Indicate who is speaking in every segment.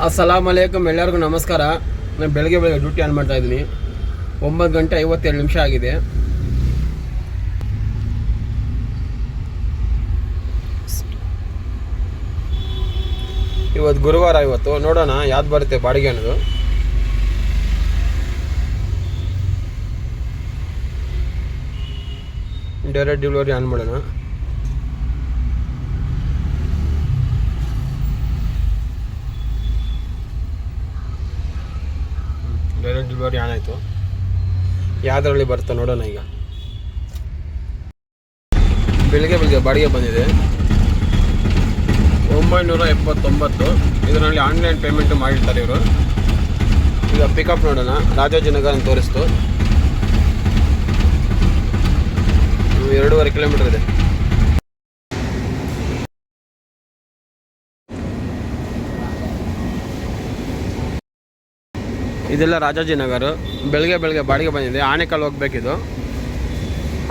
Speaker 1: ಅಸ್ಸಲಾಮ್ ಅಲೈಕುಮ್, ಎಲ್ಲರಿಗೂ ನಮಸ್ಕಾರ. ನಾನು ಬೆಳಗ್ಗೆ ಡ್ಯೂಟಿ ಆನ್ ಮಾಡ್ತಾ ಇದ್ದೀನಿ. 9:52 ಆಗಿದೆ. ಇವತ್ತು ಗುರುವಾರ. ಇವತ್ತು ನೋಡೋಣ ಯಾವ್ದು ಬರುತ್ತೆ ಬಾಡಿಗೆ ಅನ್ನೋದು. ಡೈರೆಕ್ಟ್ ಡೆಲಿವರಿ ಆನ್ ಮಾಡೋಣ. ಡೈರೆಕ್ಟ್ ಡೆಲಿವರಿ ಆನ್ ಆಯಿತು. ಯಾವುದರಲ್ಲಿ ಬರುತ್ತೆ ನೋಡೋಣ. ಈಗ ಬೆಳಿಗ್ಗೆ ಬಾಡಿಗೆ ಬಂದಿದೆ 979. ಇದರಲ್ಲಿ ಆನ್ಲೈನ್ ಪೇಮೆಂಟು ಮಾಡಿರ್ತಾರೆ ಇವರು. ಈಗ ಪಿಕಪ್ ನೋಡೋಣ. ರಾಜಾಜಿನಗರ ಅಂತ ತೋರಿಸ್ತು. 2.5 ಕಿಲೋಮೀಟರ್ ಇದೆ. ಇದೆಲ್ಲ ರಾಜಾಜಿನಗರ. ಬೆಳಗ್ಗೆ ಬಾಡಿಗೆ ಬಂದಿದೆ. ಆನೇಕಲ್ ಹೋಗ್ಬೇಕಿದು.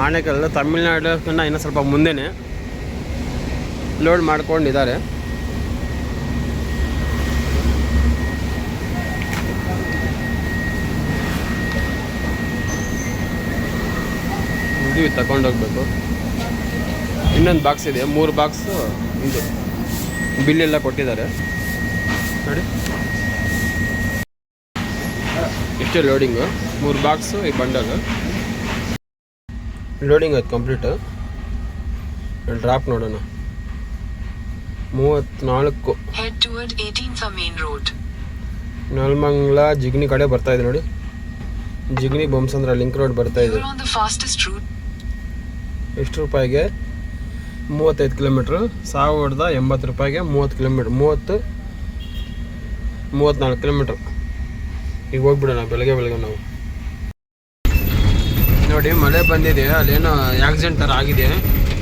Speaker 1: ಆನೇಕಲ್ ತಮಿಳ್ನಾಡಿನ ಇನ್ನೂ ಸ್ವಲ್ಪ ಮುಂದೆನೇ ಲೋಡ್ ಮಾಡ್ಕೊಂಡಿದ್ದಾರೆ. ಇದು ತಗೊಂಡೋಗ್ಬೇಕು. ಇನ್ನೊಂದು ಬಾಕ್ಸ್ ಇದೆ. 3 ಬಾಕ್ಸು ಇದು ಬಿಲ್ಲೆಲ್ಲ ಕೊಟ್ಟಿದ್ದಾರೆ ನೋಡಿ. ಇಷ್ಟೇ ಲೋಡಿಂಗು. 3 ಬಾಕ್ಸು ಈ ಬಂಡಲ್ ಲೋಡಿಂಗ್ ಅದು ಕಂಪ್ಲೀಟ್. ಡ್ರಾಪ್ ನೋಡೋಣ. 34 ನೆಲಮಂಗಲ ಜಿಗ್ನಿ ಕಡೆ ಬರ್ತಾ ಇದೆ ನೋಡಿ. ಜಿಗ್ನಿ ಬೊಮ್ಮಸಂದ್ರ ಲಿಂಕ್ ರೋಡ್ ಬರ್ತಾ ಇದೆ. ಎಷ್ಟು ರೂಪಾಯಿಗೆ? 35 ಕಿಲೋಮೀಟ್ರು. 1080 ರೂಪಾಯಿಗೆ 30 ಕಿಲೋಮೀಟ್ರ್. 34 ಕಿಲೋಮೀಟ್ರ್. ಈಗ ಹೋಗ್ಬಿಡೋಣ ಬೆಳಗ್ಗೆ ನಾವು. ನೋಡಿ ಮಳೆ ಬಂದಿದೆ. ಅಲ್ಲೇನೋ ಆಕ್ಸಿಡೆಂಟ್ ಥರ ಆಗಿದೆ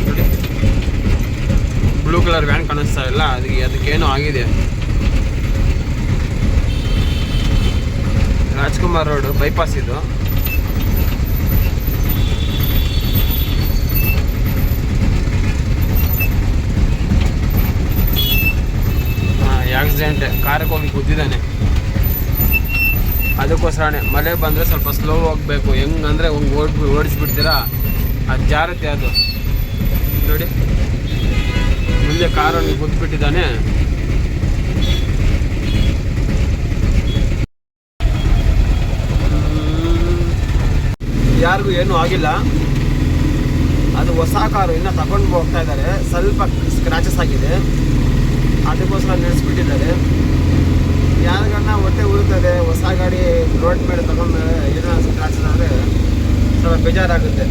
Speaker 1: ನೋಡಿ. ಬ್ಲೂ ಕಲರ್ ವ್ಯಾನ್ ಕಾಣಿಸ್ತಾ ಇಲ್ಲ. ಅದಕ್ಕೇನೋ ಆಗಿದೆ. ರಾಜ್ಕುಮಾರ್ ರೋಡ್ ಬೈಪಾಸ್ ಇದು. ಆಕ್ಸಿಡೆಂಟ್. ಕಾರಿಗೆ ಹೋಗಿ ಗುದ್ದಿದ್ದಾನೆ. ಅದಕ್ಕೋಸ್ಕರನೇ ಮಳೆ ಬಂದರೆ ಸ್ವಲ್ಪ ಸ್ಲೋ ಹೋಗಬೇಕು. ಹೆಂಗಂದರೆ ಓಡಿಸ್ಬಿಡ್ತೀರಾ, ಅದು ಜಾರತ್ತೆ ಅದು ನೋಡಿ. ಮುಂದೆ ಕಾರನ್ನು ಗುದ್ಬಿಟ್ಟಿದ್ದಾನೆ. ಯಾರಿಗೂ ಏನೂ ಆಗಿಲ್ಲ. ಅದು ಹೊಸ ಕಾರು ಇನ್ನೂ ತಗೊಂಡು ಹೋಗ್ತಾ ಇದ್ದಾರೆ. ಸ್ವಲ್ಪ ಸ್ಕ್ರಾಚಸ್ ಆಗಿದೆ. ಅದಕ್ಕೋಸ್ಕರ ನಿಲ್ಲಿಸ್ಬಿಟ್ಟಿದ್ದಾರೆ. ಯಾರಿಗನ್ನ ಹೊಟ್ಟೆ ಉಳುತ್ತದೆ, ಹೊಸ ಗಾಡಿ ರೋಡ್ ಮೇಲೆ ತಗೊಂಡ್ಮೇಲೆ ಏನೋ ಸ್ಕ್ರಾಚಸ್ ಆದರೆ ಸ್ವಲ್ಪ ಬೇಜಾರಾಗುತ್ತೆ.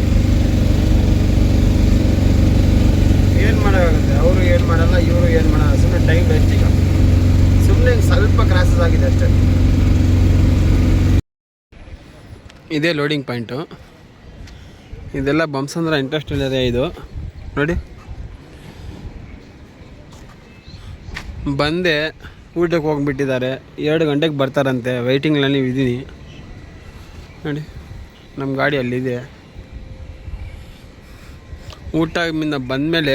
Speaker 1: ಏನು ಮಾಡೋಕ್ಕಾಗುತ್ತೆ? ಅವರು ಏನು ಮಾಡಲ್ಲ, ಇವರು ಏನು ಮಾಡಲ್ಲ. ಸುಮ್ಮನೆ ಟೈಮ್ ವೇಸ್ಟ್. ಈಗ ಸುಮ್ಮನೆ ಸ್ವಲ್ಪ ಕ್ರಾಚಸ್ ಆಗಿದೆ ಅಷ್ಟೇ. ಇದೇ ಲೋಡಿಂಗ್ ಪಾಯಿಂಟು. ಇದೆಲ್ಲ ಬೊಮ್ಮಸಂದ್ರ ಇಂಡಸ್ಟ್ರಿಯಲ್ ಏರಿಯಾ ಇದು ನೋಡಿ. ಬಂದೆ ಊಟಕ್ಕೆ ಹೋಗಿಬಿಟ್ಟಿದ್ದಾರೆ. 2 ಗಂಟೆಗೆ ಬರ್ತಾರಂತೆ. ವೆಯ್ಟಿಂಗ್ನಲ್ಲಿ ಇದ್ದೀನಿ ನೋಡಿ. ನಮ್ಮ ಗಾಡಿ ಅಲ್ಲಿದೆ. ಊಟದಿಂದ ಬಂದಮೇಲೆ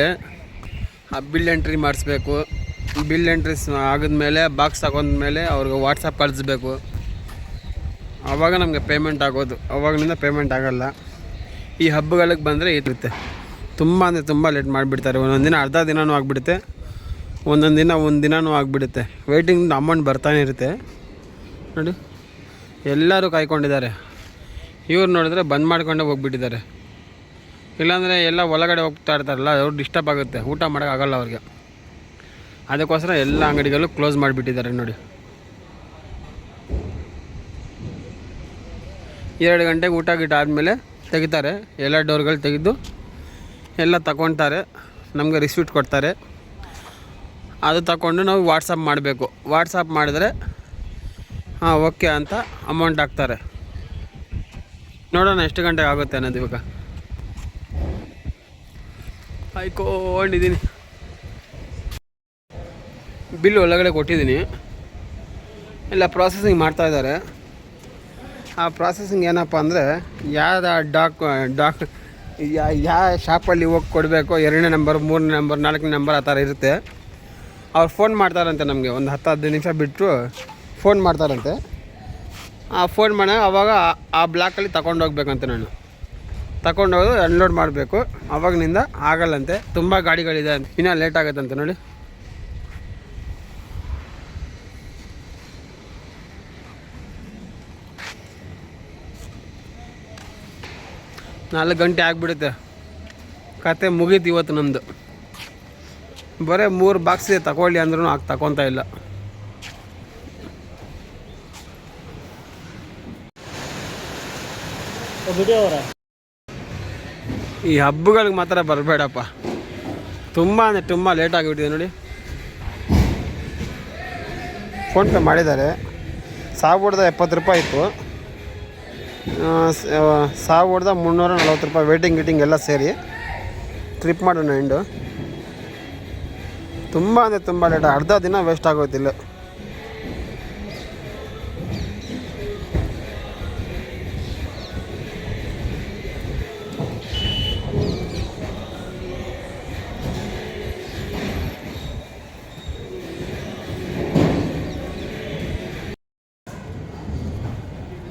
Speaker 1: ಆ ಬಿಲ್ ಎಂಟ್ರಿ ಮಾಡಿಸ್ಬೇಕು. ಬಿಲ್ ಎಂಟ್ರಿ ಆಗಿದ್ಮೇಲೆ ಬಾಕ್ಸ್ ತಗೊಂಡ್ಮೇಲೆ ಅವ್ರಿಗೆ ವಾಟ್ಸಪ್ ಕಳಿಸ್ಬೇಕು. ಆವಾಗ ನಮಗೆ ಪೇಮೆಂಟ್ ಆಗೋದು. ಅವಾಗಲಿಂದ ಪೇಮೆಂಟ್ ಆಗೋಲ್ಲ. ಈ ಹಬ್ಬಗಳಿಗೆ ಬಂದರೆ ಇರುತ್ತೆ. ತುಂಬ ಅಂದರೆ ತುಂಬ ಲೇಟ್ ಮಾಡಿಬಿಡ್ತಾರೆ. ಒಂದೊಂದು ದಿನ ಅರ್ಧ ದಿನವೂ ಆಗಿಬಿಡುತ್ತೆ. ಒಂದೊಂದು ದಿನ ಒಂದು ದಿನವೂ ಆಗಿಬಿಡುತ್ತೆ. ವೆಯ್ಟಿಂಗ್ ಅಮೌಂಟ್ ಬರ್ತಾನೆ ಇರುತ್ತೆ ನೋಡಿ. ಎಲ್ಲರೂ ಕಾಯ್ಕೊಂಡಿದ್ದಾರೆ. ಇವ್ರು ನೋಡಿದ್ರೆ ಬಂದ್ ಮಾಡ್ಕೊಂಡೇ ಹೋಗ್ಬಿಟ್ಟಿದ್ದಾರೆ. ಇಲ್ಲಾಂದರೆ ಎಲ್ಲ ಒಳಗಡೆ ಹೋಗ್ತಾ ಇರ್ತಾರಲ್ಲ, ಅವ್ರು ಡಿಸ್ಟರ್ಬ್ ಆಗುತ್ತೆ. ಊಟ ಮಾಡೋಕ್ಕಾಗಲ್ಲ ಅವ್ರಿಗೆ. ಅದಕ್ಕೋಸ್ಕರ ಎಲ್ಲ ಅಂಗಡಿಗಳು ಕ್ಲೋಸ್ ಮಾಡಿಬಿಟ್ಟಿದ್ದಾರೆ ನೋಡಿ. 2 ಗಂಟೆಗೆ ಊಟ ಆದಮೇಲೆ ತೆಗಿತಾರೆ. ಎಲ್ಲ ಡೋರ್ಗಳು ತೆಗೆದು ಎಲ್ಲ ತಗೊತಾರೆ. ನಮಗೆ ರಿಸೀಟ್ ಕೊಡ್ತಾರೆ. ಅದು ತಗೊಂಡು ನಾವು ವಾಟ್ಸಪ್ ಮಾಡಬೇಕು. ವಾಟ್ಸಪ್ ಮಾಡಿದ್ರೆ ಓಕೆ ಅಂತ ಅಮೌಂಟ್ ಹಾಕ್ತಾರೆ. ನೋಡೋಣ ಎಷ್ಟು ಗಂಟೆಗೆ ಆಗುತ್ತೆ ಅನ್ನೋದು. ಇವಾಗ ಹಾಯ್ಕೊಂಡಿದ್ದೀನಿ. ಬಿಲ್ ಒಳಗಡೆ ಕೊಟ್ಟಿದ್ದೀನಿ. ಎಲ್ಲ ಪ್ರಾಸೆಸಿಂಗ್ ಮಾಡ್ತಾಯಿದ್ದಾರೆ. ಆ ಪ್ರಾಸೆಸಿಂಗ್ ಏನಪ್ಪ ಅಂದರೆ ಯಾವ ಯಾವ ಶಾಪಲ್ಲಿ ಹೋಗಿ ಕೊಡಬೇಕು, 2ನೇ ನಂಬರ್, 3ನೇ ನಂಬರ್, 4ನೇ ನಂಬರ್ ಆ ಥರ ಇರುತ್ತೆ. ಅವ್ರು ಫೋನ್ ಮಾಡ್ತಾರಂತೆ ನಮಗೆ, ಒಂದು 10-15 ನಿಮಿಷ ಬಿಟ್ಟು ಫೋನ್ ಮಾಡ್ತಾರಂತೆ. ಆ ಫೋನ್ ಮಾಡಾಗ ಆವಾಗ ಆ ಬ್ಲಾಕಲ್ಲಿ ತಗೊಂಡೋಗ್ಬೇಕಂತೆ. ನಾನು ತಗೊಂಡೋಗಿ ಅನ್ಲೋಡ್ ಮಾಡಬೇಕು. ಅವಾಗನಿಂದ ಆಗಲ್ಲಂತೆ, ತುಂಬ ಗಾಡಿಗಳಿದೆ, ಇನ್ನೂ ಲೇಟ್ ಆಗುತ್ತಂತೆ. ನೋಡಿ 4 ಗಂಟೆ ಆಗಿಬಿಡುತ್ತೆ. ಕತೆ ಮುಗೀತು ಇವತ್ತು ನಮ್ಮದು. ಬರೀ 3 ಬಾಕ್ಸ್ ತಗೊಳ್ಳಿ ಅಂದ್ರೂ ತಗೊತಾ ಇಲ್ಲ. ಈ ಹಬ್ಬಗಳಿಗೆ ಮಾತ್ರ ಬರಬೇಡಪ್ಪ, ತುಂಬ ಅಂದರೆ ತುಂಬ ಲೇಟ್ ಆಗಿಬಿಟ್ಟಿದೆ. ನೋಡಿ ಫೋನ್ಪೇ ಮಾಡಿದ್ದಾರೆ. 1070 ರೂಪಾಯಿ ಇತ್ತು, 1340 ರೂಪಾಯಿ ವೇಟಿಂಗ್ ಗೀಟಿಂಗ್ ಎಲ್ಲ ಸೇರಿ ಟ್ರಿಪ್ ಮಾಡೋಣ ಎಂಡು. ತುಂಬ ಅಂದರೆ ತುಂಬ ಲೇಟ್, ಅರ್ಧ ದಿನ ವೇಸ್ಟ್ ಆಗೋಯ್ತಿಲ್ಲ.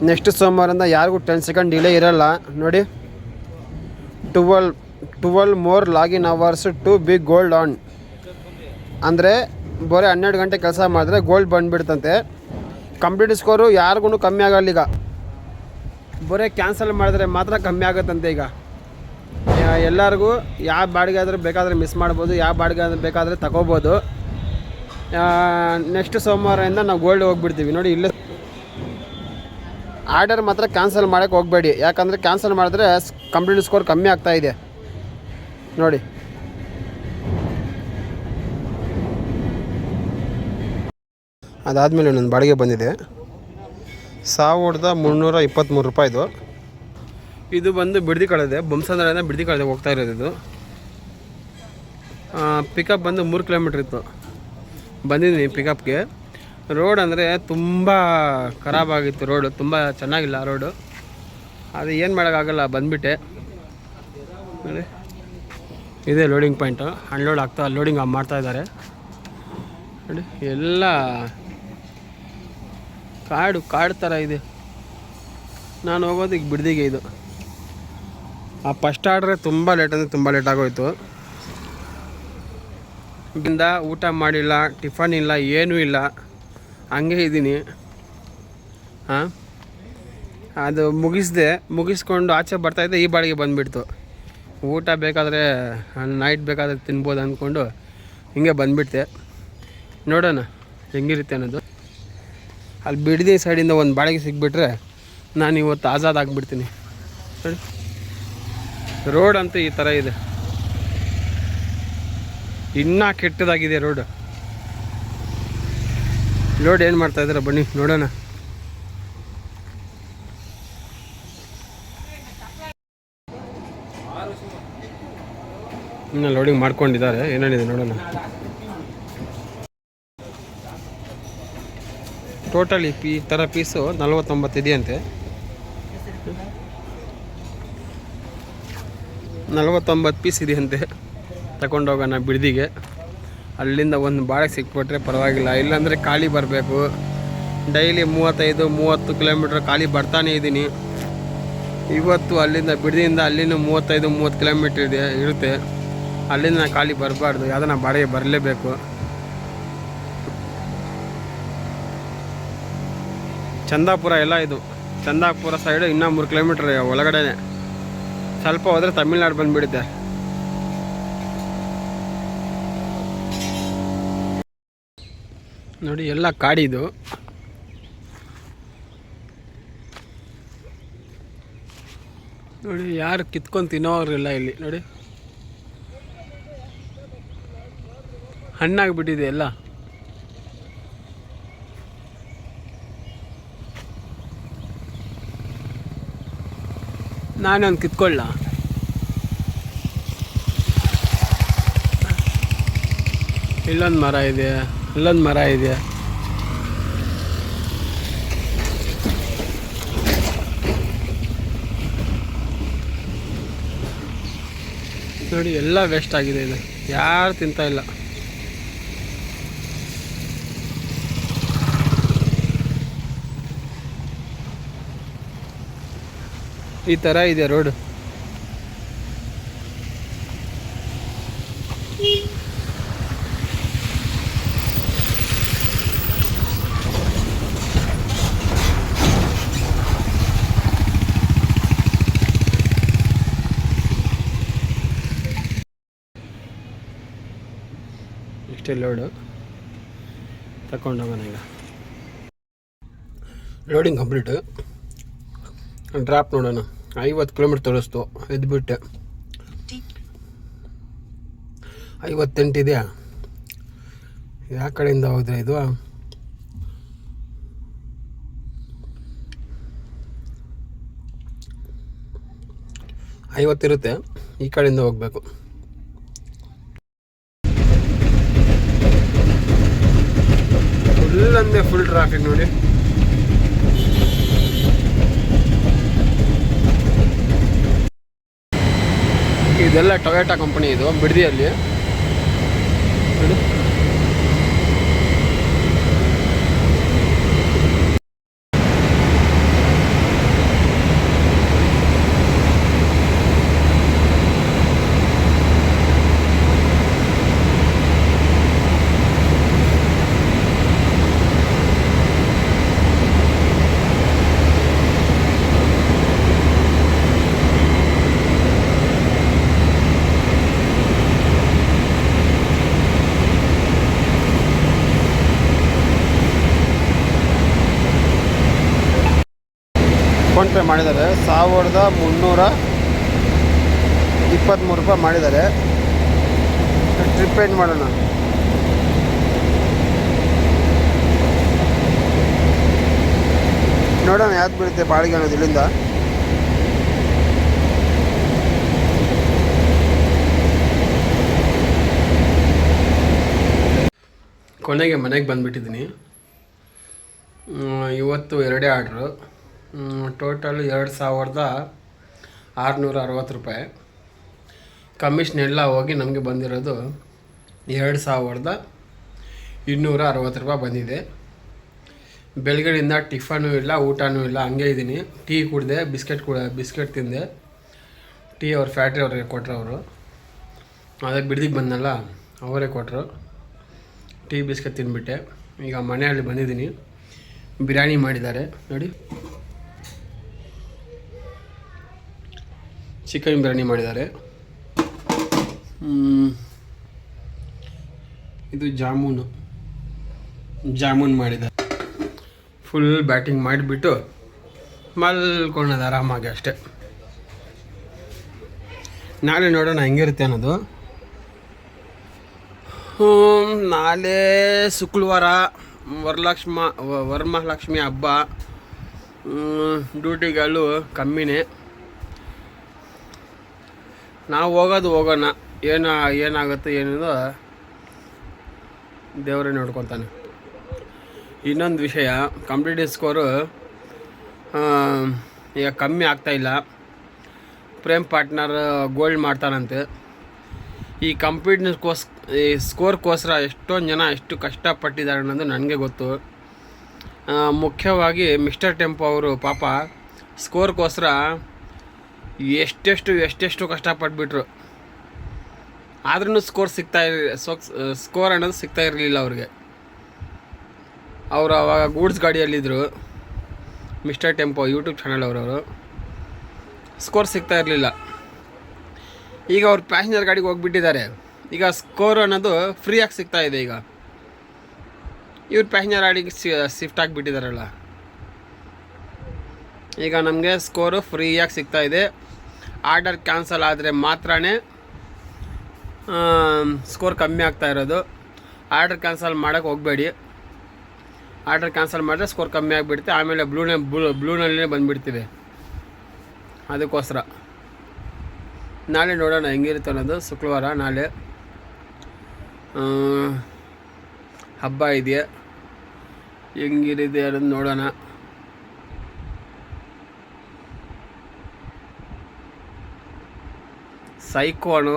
Speaker 1: ನೆಕ್ಸ್ಟ್ ಸೋಮವಾರಿಂದ ಯಾರಿಗೂ 10 ಸೆಕೆಂಡ್ ಡಿಲೇ ಇರೋಲ್ಲ. ನೋಡಿ 12 more login hours to be gold on ಅಂದರೆ ಬರೀ 12 ಗಂಟೆ ಕೆಲಸ ಮಾಡಿದ್ರೆ ಗೋಲ್ಡ್ ಬಂದುಬಿಡ್ತಂತೆ. ಕಂಪ್ಲೀಟ್ ಸ್ಕೋರು ಯಾರಿಗೂ ಕಮ್ಮಿ ಆಗಲ್ಲ. ಈಗ ಬರೀ ಕ್ಯಾನ್ಸಲ್ ಮಾಡಿದ್ರೆ ಮಾತ್ರ ಕಮ್ಮಿ ಆಗುತ್ತಂತೆ. ಈಗ ಎಲ್ಲರಿಗೂ ಯಾವ ಬಾಡಿಗೆ ಆದರೂ ಬೇಕಾದರೆ ಮಿಸ್ ಮಾಡ್ಬೋದು, ಯಾವ ಬಾಡಿಗೆ ಆದರೂ ಬೇಕಾದರೆ ತಗೋಬೋದು. ನೆಕ್ಸ್ಟ್ ಸೋಮವಾರದಿಂದ ನಾವು ಗೋಲ್ಡ್ ಹೋಗ್ಬಿಡ್ತೀವಿ. ನೋಡಿ ಇಲ್ಲೇ ಆರ್ಡರ್ ಮಾತ್ರ ಕ್ಯಾನ್ಸಲ್ ಮಾಡೋಕ್ಕೆ ಹೋಗಬೇಡಿ, ಯಾಕಂದರೆ ಕ್ಯಾನ್ಸಲ್ ಮಾಡಿದ್ರೆ ಕಂಪ್ಲೀಟ್ ಸ್ಕೋರ್ ಕಮ್ಮಿ ಆಗ್ತಾಯಿದೆ. ನೋಡಿ ಅದಾದಮೇಲೆ ನನ್ನ ಬಾಡಿಗೆ ಬಂದಿದೆ 1323 ರೂಪಾಯಿದು. ಇದು ಬಂದು ಬಿಡದಿ ಕಳೆದೆ, ಬೊಮ್ಮಸಂದ್ರದಿಂದ ಬಿಡದಿ ಕಳೆದೆ ಹೋಗ್ತಾ ಇರೋದು. ಇದು ಪಿಕಪ್ ಬಂದು 3 ಕಿಲೋಮೀಟ್ರ್ ಇತ್ತು. ಬಂದಿದ್ದೀನಿ ಪಿಕಪ್ಗೆ. ರೋಡ್ ಅಂದರೆ ತುಂಬ ಖರಾಬಾಗಿತ್ತು, ರೋಡು ತುಂಬ ಚೆನ್ನಾಗಿಲ್ಲ ರೋಡು. ಅದು ಏನು ಮಾಡೋಕ್ಕಾಗಲ್ಲ, ಬಂದುಬಿಟ್ಟೆ. ನೋಡಿ ಇದೇ ಲೋಡಿಂಗ್ ಪಾಯಿಂಟು, ಅನ್ಲೋಡ್ ಆಗ್ತಾ ಲೋಡಿಂಗ್ ಮಾಡ್ತಾಯಿದ್ದಾರೆ. ನೋಡಿ ಎಲ್ಲ ಕಾಡು ಥರ ಇದೆ. ನಾನು ಹೋಗೋದು ಈಗ ಬಿಡದಿಗೆ. ಇದು ಆ ಫಸ್ಟ್ ಆರ್ಡ್ರೆ ತುಂಬ ಲೇಟ್ ಅಂದರೆ ತುಂಬ ಲೇಟ್ ಆಗೋಯ್ತು. ಇಲ್ಲಿಂದ ಊಟ ಮಾಡಿಲ್ಲ, ಟಿಫನ್ ಇಲ್ಲ, ಏನೂ ಇಲ್ಲ, ಹಂಗೆ ಇದ್ದೀನಿ. ಅದು ಮುಗಿಸ್ಕೊಂಡು ಆಚೆ ಬರ್ತಾಯಿದ್ದೆ, ಈ ಬಾಡಿಗೆ ಬಂದುಬಿಡ್ತು. ಊಟ ಬೇಕಾದರೆ ನೈಟ್ ಬೇಕಾದರೆ ತಿನ್ಬೋದು ಅಂದ್ಕೊಂಡು ಹಿಂಗೆ ಬಂದುಬಿಡ್ತೆ. ನೋಡೋಣ ಹೆಂಗಿರುತ್ತೆ ಅನ್ನೋದು. ಅಲ್ಲಿ ಬಿಡದಿ ಸೈಡಿಂದ ಒಂದು ಬಾಡಿಗೆ ಸಿಕ್ಬಿಟ್ರೆ ನಾನು ಇವತ್ತು ಆಜಾದ್ ಆಗಿಬಿಡ್ತೀನಿ. ನೋಡಿ ರೋಡ್ ಅಂತೂ ಈ ಥರ ಇದೆ, ಇನ್ನೂ ಕೆಟ್ಟದಾಗಿದೆ ರೋಡು. ಲೋಡ್ ಏನು ಮಾಡ್ತಾಯಿದ್ದಾರೆ ಬನ್ನಿ ನೋಡೋಣ. ಇನ್ನು ಲೋಡಿಂಗ್ ಮಾಡ್ಕೊಂಡಿದ್ದಾರೆ, ಏನೇನಿದೆ ನೋಡೋಣ. ಟೋಟಲಿ ಈ ಥರ ಪೀಸು 49 ಇದೆಯಂತೆ. 49 ಪೀಸ್ ಇದೆಯಂತೆ. ತಗೊಂಡೋಗೋಣ ಬಿಡದಿಗೆ. ಅಲ್ಲಿಂದ ಒಂದು ಬಾಳೆ ಸಿಕ್ಬಿಟ್ರೆ ಪರವಾಗಿಲ್ಲ, ಇಲ್ಲಾಂದರೆ ಖಾಲಿ ಬರಬೇಕು. ಡೈಲಿ 35-30 ಕಿಲೋಮೀಟ್ರ್ ಖಾಲಿ ಬರ್ತಾನೆ ಇದ್ದೀನಿ. ಇವತ್ತು ಅಲ್ಲಿಂದ ಬಿಡದಿಯಿಂದ ಅಲ್ಲಿನೂ 35-30 ಕಿಲೋಮೀಟ್ರ್ ಇರುತ್ತೆ. ಅಲ್ಲಿಂದ ಖಾಲಿ ಬರಬಾರ್ದು, ಯಾವುದನ್ನ ಬಾಡಿಗೆ ಬರಲೇಬೇಕು. ಚಂದಾಪುರ ಎಲ್ಲ ಇದು. ಚಂದಾಪುರ ಸೈಡು ಇನ್ನೂ 3 ಕಿಲೋಮೀಟ್ರ್ ಒಳಗಡೆ. ಸ್ವಲ್ಪ ಹೋದರೆ ತಮಿಳ್ನಾಡು ಬಂದುಬಿಡುತ್ತೆ. ನೋಡಿ ಎಲ್ಲ ಕಾಡಿದು. ನೋಡಿ ಯಾರು ಕಿತ್ಕೊಂಡು ತಿನ್ನೋರಿಲ್ಲ ಇಲ್ಲಿ. ನೋಡಿ ಹಣ್ಣಾಗಿಬಿಟ್ಟಿದೆ ಎಲ್ಲ. ನಾನೊಂದು ಕಿತ್ಕೊಳ್ಳ. ಇಲ್ಲೊಂದು ಮರ ಇದೆ, ಇಲ್ಲೊಂದು ಮರ ಇದೆ. ನೋಡಿ ಎಲ್ಲ ವೇಸ್ಟ್ ಆಗಿದೆ. ಇದು ಯಾರು ತಿಂತಾ ಇಲ್ಲ. ಈ ಥರ ಇದೆ ರೋಡು. ಇಷ್ಟೇ ಲೋಡು ತಗೊಂಡೋಗೋಣ. ಈಗ ಲೋಡಿಂಗ್ ಕಂಪ್ಲೀಟು. ಡ್ರಾಪ್ ನೋಡೋಣ. 50 ಕಿಲೋಮೀಟ್ರ್ ತೋರಿಸ್ತು. ಎದ್ಬಿಟ್ಟೆ 58 ಇದೆಯಾ? ಯಾವ ಕಡೆಯಿಂದ ಹೋದ್ರೆ ಇದು? ಇರುತ್ತೆ. ಈ ಕಡೆಯಿಂದ ಹೋಗ್ಬೇಕು. ಫುಲ್ ಅಂದರೆ ಫುಲ್ ಟ್ರಾಫಿಕ್ ನೋಡಿ. ಇದೆಲ್ಲ ಟೊಯೋಟಾ ಕಂಪನಿ ಇದು, ಬಿಡದಿಯಲ್ಲಿ. ಫೋನ್ಪೇ ಮಾಡಿದ್ದಾರೆ. 1323 ರೂಪಾಯಿ ಮಾಡಿದ್ದಾರೆ. ಟ್ರಿಪ್ ಎಂಡ್ ಮಾಡೋಣ. ನೋಡೋಣ ಯಾವ್ದು ಬೀಳುತ್ತೆ ಬಾಡಿಗೆ ಅನ್ನೋದು ಇಲ್ಲಿಂದ. ಕೊನೆಗೆ ಮನೆಗೆ ಬಂದುಬಿಟ್ಟಿದ್ದೀನಿ. ಇವತ್ತು 2 ಆರ್ಡ್ರು. ಟೋಟಲ್ 2660 ರೂಪಾಯಿ. ಕಮಿಷನ್ ಎಲ್ಲ ಹೋಗಿ ನಮಗೆ ಬಂದಿರೋದು 2260 ರೂಪಾಯಿ ಬಂದಿದೆ. ಬೆಳಗ್ಗೆಯಿಂದ ಟಿಫನು ಇಲ್ಲ, ಊಟನೂ ಇಲ್ಲ, ಹಂಗೆ ಇದ್ದೀನಿ. ಟೀ ಕುಡಿದೆ, ಬಿಸ್ಕೆಟ್ ತಿಂದೆ. ಟೀ ಅವ್ರ ಫ್ಯಾಕ್ಟ್ರಿ ಅವ್ರಿಗೆ ಕೊಟ್ಟರು ಅವರು. ಅದೇ ಬಿಡ್ದಿಗೆ ಬಂದಲ್ಲ, ಅವರೇ ಕೊಟ್ಟರು. ಟೀ ಬಿಸ್ಕೆಟ್ ತಿಂದ್ಬಿಟ್ಟೆ. ಈಗ ಮನೆಯಲ್ಲಿ ಬಂದಿದ್ದೀನಿ. ಬಿರಿಯಾನಿ ಮಾಡಿದ್ದಾರೆ ನೋಡಿ. ಚಿಕನ್ ಬಿರಿಯಾನಿ ಮಾಡಿದ್ದಾರೆ. ಇದು ಜಾಮೂನ್ ಮಾಡಿದ್ದಾರೆ. ಫುಲ್ ಬ್ಯಾಟಿಂಗ್ ಮಾಡಿಬಿಟ್ಟು ಮಲ್ಕೊಳ್ಳೋದು ಆರಾಮಾಗಿ ಅಷ್ಟೆ. ನಾಳೆ ನೋಡೋಣ ಹೆಂಗಿರುತ್ತೆ ಅನ್ನೋದು. ನಾಳೆ ಶುಕ್ರವಾರ ವರಮಹಾಲಕ್ಷ್ಮಿ ಹಬ್ಬ. ಡ್ಯೂಟಿಗಳು ಕಮ್ಮಿನೇ. ನಾವು ಹೋಗೋಣ. ಏನಾಗುತ್ತೆ ಏನಿದೋ ದೇವರೇ ನೋಡ್ಕೊತಾನೆ. ಇನ್ನೊಂದು ವಿಷಯ, ಕಾಂಪಿಟೇಟಿವ್ ಸ್ಕೋರು ಈಗ ಕಮ್ಮಿ ಆಗ್ತಾಯಿಲ್ಲ. ಪ್ರೇಮ್ ಪಾರ್ಟ್ನರ್ ಗೋಲ್ಡ್ ಮಾಡ್ತಾನಂತೆ. ಈ ಸ್ಕೋರ್ಗೋಸ್ಕರ ಎಷ್ಟೊಂದು ಜನ ಎಷ್ಟು ಕಷ್ಟಪಟ್ಟಿದ್ದಾರೆ ಅನ್ನೋದು ನನಗೆ ಗೊತ್ತು. ಮುಖ್ಯವಾಗಿ ಮಿಸ್ಟರ್ ಟೆಂಪೋ ಅವರು ಪಾಪ ಸ್ಕೋರ್ಗೋಸ್ಕರ ಎಷ್ಟೆಷ್ಟು ಕಷ್ಟಪಟ್ಬಿಟ್ರು. ಆದ್ರೂ ಸ್ಕೋರ್ ಅನ್ನೋದು ಸಿಗ್ತಾ ಇರಲಿಲ್ಲ ಅವ್ರಿಗೆ. ಅವರು ಅವಾಗ ಗೂಡ್ಸ್ ಗಾಡಿಯಲ್ಲಿದ್ದರು. ಮಿಸ್ಟರ್ ಟೆಂಪೋ ಯೂಟ್ಯೂಬ್ ಚಾನಲ್ ಅವರವರು. ಸ್ಕೋರ್ ಸಿಗ್ತಾ ಇರಲಿಲ್ಲ. ಈಗ ಅವ್ರು ಪ್ಯಾಸೆಂಜರ್ ಗಾಡಿಗೆ ಹೋಗ್ಬಿಟ್ಟಿದ್ದಾರೆ. ಈಗ ಸ್ಕೋರ್ ಅನ್ನೋದು ಫ್ರೀಯಾಗಿ ಸಿಗ್ತಾ ಇದೆ. ಈಗ ಇವ್ರು ಪ್ಯಾಸೆಂಜರ್ ಗಾಡಿಗೆ ಶಿಫ್ಟ್ ಆಗಿಬಿಟ್ಟಿದ್ದಾರಲ್ಲ. ಈಗ ನಮಗೆ ಸ್ಕೋರು ಫ್ರೀಯಾಗಿ ಸಿಗ್ತಾ ಇದೆ. ಆರ್ಡರ್ ಕ್ಯಾನ್ಸಲ್ ಆದರೆ ಮಾತ್ರನೇ ಸ್ಕೋರ್ ಕಮ್ಮಿ ಆಗ್ತಾ ಇರೋದು. ಆರ್ಡರ್ ಕ್ಯಾನ್ಸಲ್ ಮಾಡೋಕ್ಕೆ ಹೋಗಬೇಡಿ. ಆರ್ಡರ್ ಕ್ಯಾನ್ಸಲ್ ಮಾಡಿದ್ರೆ ಸ್ಕೋರ್ ಕಮ್ಮಿ ಆಗಿಬಿಡುತ್ತೆ. ಆಮೇಲೆ ಬ್ಲೂನಲ್ಲೇ ಬಂದುಬಿಡ್ತೀವಿ. ಅದಕ್ಕೋಸ್ಕರ ನಾಳೆ ನೋಡೋಣ ಹೆಂಗಿರುತ್ತೆ ಅನ್ನೋದು. ಶುಕ್ರವಾರ ನಾಳೆ ಹಬ್ಬ ಇದೆಯಾ, ಹೆಂಗಿರಿದೆ ಅನ್ನೋದು ನೋಡೋಣ. ಸೈಕೋ ಅನ್ನೋ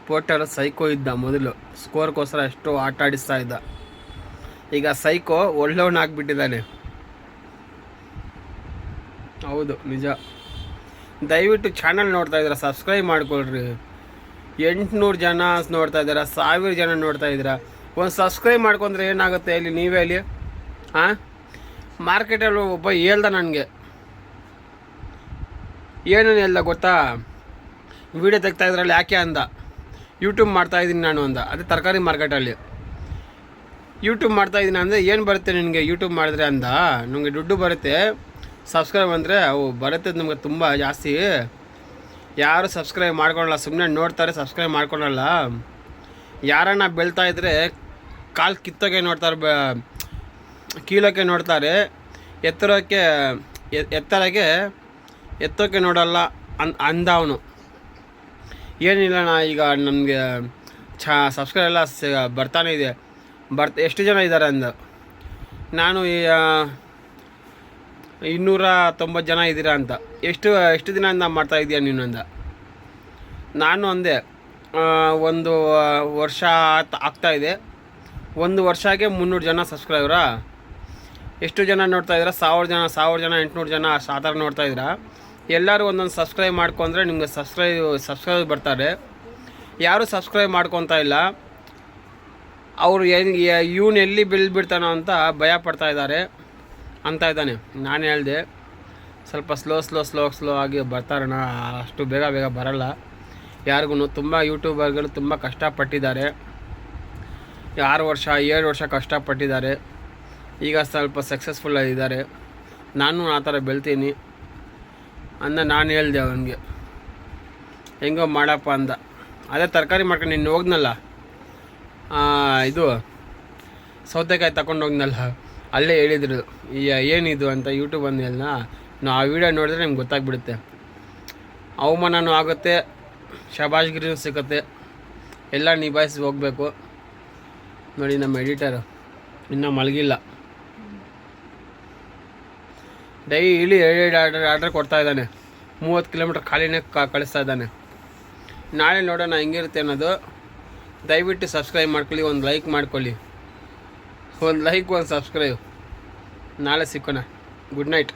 Speaker 1: ಪೋರ್ಟರ್ ಸೈಕೋ ಇದ್ದ ಮೊದಲು. ಸ್ಕೋರ್ಗೋಸ್ಕರ ಎಷ್ಟೋ ಆಟ ಆಡಿಸ್ತಾ ಇದ್ದ. ಈಗ ಸೈಕೋ ಒಳ್ಳೆಯವನಾಗ್ಬಿಟ್ಟಿದ್ದಾನೆ. ಹೌದು, ನಿಜ. ದಯವಿಟ್ಟು ಚಾನಲ್ ನೋಡ್ತಾ ಇದ್ದೀರಾ ಸಬ್ಸ್ಕ್ರೈಬ್ ಮಾಡ್ಕೊಳ್ರಿ. 800 ಜನ ನೋಡ್ತಾ ಇದ್ದೀರಾ, 1000 ಜನ ನೋಡ್ತಾ ಇದ್ದೀರಾ. ಒಂದು ಸಬ್ಸ್ಕ್ರೈಬ್ ಮಾಡ್ಕೊಂಡ್ರೆ ಏನಾಗುತ್ತೆ ಇಲ್ಲಿ, ನೀವೇ ಅಲ್ಲಿ ಹಾಂ. ಮಾರ್ಕೆಟಲ್ಲಿ ಒಬ್ಬ ಹೇಳ್ದ ನನಗೆ, ಏನೇನು ಹೇಳ್ದ ಗೊತ್ತಾ, ವೀಡಿಯೋ ತೆಗ್ತಾ ಇದ್ರಲ್ಲಿ ಯಾಕೆ ಅಂದ, ಯೂಟ್ಯೂಬ್ ಮಾಡ್ತಾಯಿದ್ದೀನಿ ನಾನು ಅಂದ. ಅದೇ ತರಕಾರಿ ಮಾರ್ಕೆಟಲ್ಲಿ ಯೂಟ್ಯೂಬ್ ಮಾಡ್ತಾಯಿದ್ದೀನಿ ಅಂದರೆ ಏನು ಬರುತ್ತೆ ನಿನಗೆ ಯೂಟ್ಯೂಬ್ ಮಾಡಿದ್ರೆ ಅಂದ. ನಮಗೆ ದುಡ್ಡು ಬರುತ್ತೆ, ಸಬ್ಸ್ಕ್ರೈಬ್ ಅಂದರೆ ಅವು ಬರುತ್ತೆ ನಮಗೆ ತುಂಬ ಜಾಸ್ತಿ. ಯಾರು ಸಬ್ಸ್ಕ್ರೈಬ್ ಮಾಡ್ಕೊಳಲ್ಲ, ಸುಮ್ಮನೆ ನೋಡ್ತಾರೆ, ಸಬ್ಸ್ಕ್ರೈಬ್ ಮಾಡ್ಕೊಳಲ್ಲ. ಯಾರನ್ನ ಬೆಳ್ತಾಯಿದ್ರೆ ಕಾಲು ಕಿತ್ತೋಕೆ ನೋಡ್ತಾರೆ, ಕೀಳೋಕ್ಕೆ ನೋಡ್ತಾರೆ, ಎತ್ತೋಕ್ಕೆ ನೋಡಲ್ಲ ಅಂದ ಅವನು. ಏನಿಲ್ಲ ನಾ ಈಗ ನನಗೆ ಸಬ್ಸ್ಕ್ರೈಬ್ ಎಲ್ಲ ಬರ್ತಾನೆ ಇದೆ, ಎಷ್ಟು ಜನ ಇದ್ದಾರೆ ಅಂದ. ನಾನು 290 ಜನ ಇದ್ದೀರಾ ಅಂತ. ಎಷ್ಟು ದಿನದಿಂದ ಮಾಡ್ತಾಯಿದ್ದೀಯ ನೀನು ಅಂದ. ನಾನು ಅಂದೆ, 1 ವರ್ಷ ಆಗ್ತಾಯಿದೆ, 1 ವರ್ಷಕ್ಕೆ 300 ಜನ ಸಬ್ಸ್ಕ್ರೈಬರಾ. ಎಷ್ಟು ಜನ ನೋಡ್ತಾಯಿದ್ದೀರಾ? 1000 ಜನ, 800 ಜನ ಆ ಥರ ನೋಡ್ತಾಯಿದ್ದೀರಾ. ಎಲ್ಲರೂ ಒಂದೊಂದು ಸಬ್ಸ್ಕ್ರೈಬ್ ಮಾಡ್ಕೊಂಡ್ರೆ ನಿಮಗೆ ಸಬ್ಸ್ಕ್ರೈಬ್ ಬರ್ತಾರೆ. ಯಾರೂ ಸಬ್ಸ್ಕ್ರೈಬ್ ಮಾಡ್ಕೊತಾ ಇಲ್ಲ. ಅವರು ಇವನು ಎಲ್ಲಿ ಬಿಡ್ತಾನೋ ಅಂತ ಭಯ ಪಡ್ತಾ ಇದ್ದಾರೆ ಅಂತ ಇದ್ದಾನೆ. ನಾನು ಹೇಳಿದೆ, ಸ್ವಲ್ಪ ಸ್ಲೋ ಆಗಿ ಬರ್ತಾರಣ, ಅಷ್ಟು ಬೇಗ ಬರಲ್ಲ ಯಾರಿಗೂ. ತುಂಬ ಯೂಟ್ಯೂಬರ್ಗಳು ತುಂಬ ಕಷ್ಟಪಟ್ಟಿದ್ದಾರೆ, 6 ವರ್ಷ 7 ವರ್ಷ ಕಷ್ಟಪಟ್ಟಿದ್ದಾರೆ. ಈಗ ಸ್ವಲ್ಪ ಸಕ್ಸಸ್ಫುಲ್ ಆಗಿದ್ದಾರೆ. ನಾನು ಆ ಥರ ಬೆಳ್ತೀನಿ ಅಂದ. ನಾನು ಹೇಳಿದೆ ಅವನಿಗೆ, ಹೆಂಗೋ ಮಾಡಪ್ಪ ಅಂದ. ಅದೇ ತರಕಾರಿ ಮಾಡ್ಕೊಂಡು ನಿನ್ನ ಹೋಗ್ನಲ್ಲ, ಇದು ಸೌತೆಕಾಯಿ ತಗೊಂಡು ಹೋಗ್ನಲ್ಲ, ಅಲ್ಲೇ ಹೇಳಿದ್ರು ಏನಿದು ಅಂತ ಯೂಟ್ಯೂಬ್ ಅಂದು ಹೇಳ್ದ. ನಾವು ಆ ವಿಡಿಯೋ ನೋಡಿದ್ರೆ ನಿಮ್ಗೆ ಗೊತ್ತಾಗ್ಬಿಡುತ್ತೆ. ಅವಮಾನನೂ ಆಗುತ್ತೆ, ಶಬಾಷ್ಗಿರಿನೂ ಸಿಗುತ್ತೆ, ಎಲ್ಲ ನಿಭಾಯಿಸಿ ಹೋಗಬೇಕು. ನೋಡಿ ನಮ್ಮ ಎಡಿಟರು ಇನ್ನೂ ಮಲಗಿಲ್ಲ, ಡೈಲಿ ಆರ್ಡರ್ ಕೊಡ್ತಾ ಇದ್ದಾನೆ. 30 ಕಿಲೋಮೀಟ್ರ್ ಖಾಲಿನೇ ಕಳಿಸ್ತಾ ಇದ್ದಾನೆ. ನಾಳೆ ನೋಡೋಣ ಹೆಂಗಿರುತ್ತೆ ಅನ್ನೋದು. ದಯವಿಟ್ಟು ಸಬ್ಸ್ಕ್ರೈಬ್ ಮಾಡ್ಕೊಳ್ಳಿ, ಒಂದು ಲೈಕ್ ಮಾಡ್ಕೊಳ್ಳಿ, ಒಂದು ಲೈಕ್, ಒಂದು ಸಬ್ಸ್ಕ್ರೈಬ್. ನಾಳೆ ಸಿಕ್ಕೋಣ. Good night.